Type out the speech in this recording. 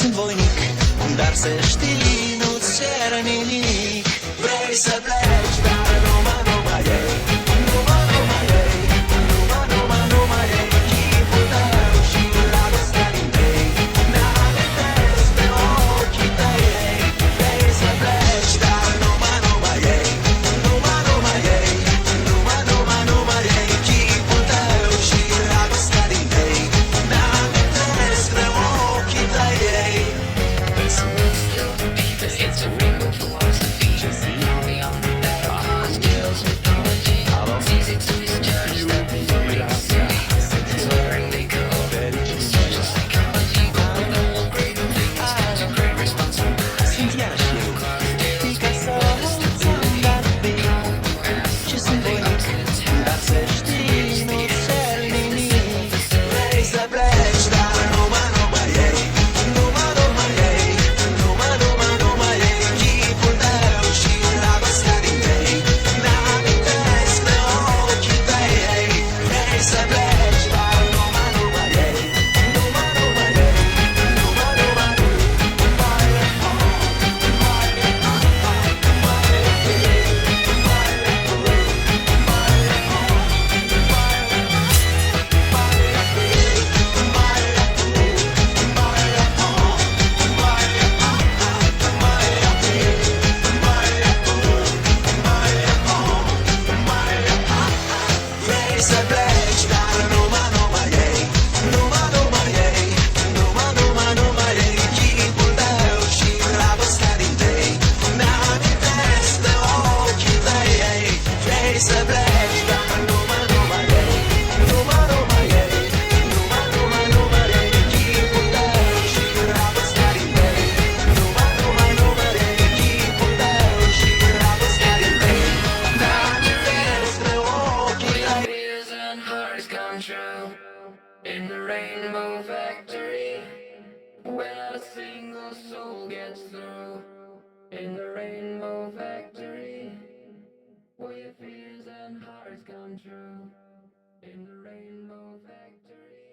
sunt voinic, dar să știi, nu-ți cer nimic. Vrei să pleci, dar numai ei, numai ei, numai ei, chipul tău și dragostea din tei. Mi-amintesc de ochii tăi. Vrei să pleci, dar numai ei, numai ei, numai ei, chipul tău și dragostea din tei. Mi-amintesc de ochii tăi. It's a rainbow philosophy. Beyond the battle, skills, mythology. It's easy to misjudge that floating city. It's where they go. Social psychology. But the whole great thing is a great responsibility. Sunt iarăși eu, Picasso, ți-am dat bine. Și sunt voinic, dar să știi, nu-ți cer nimic. Vrei să pleci, dar numai ei, numai ei, numai ei, chipul tău și dragostea din tei. Mi-amintesc de ochii tăi. Vrei să pleci, dar numai ei, numai ei, vrei să pleci, dar numai ei, numai ei, numai ei, chipul tău și dragostea din tei. Mi-amintesc de ochii tăi. Vrei să pleci, dar numai ei, numai ei, numai ei, chipul tău și dragostea din tei. Numai ei, chipul tău și dragostea din tei. Mi-amintesc de ochii tăi. Fears and hearts come true in the rainbow factory. When a single soul gets through in the rainbow factory. Where your fears and hearts come true in the rainbow factory.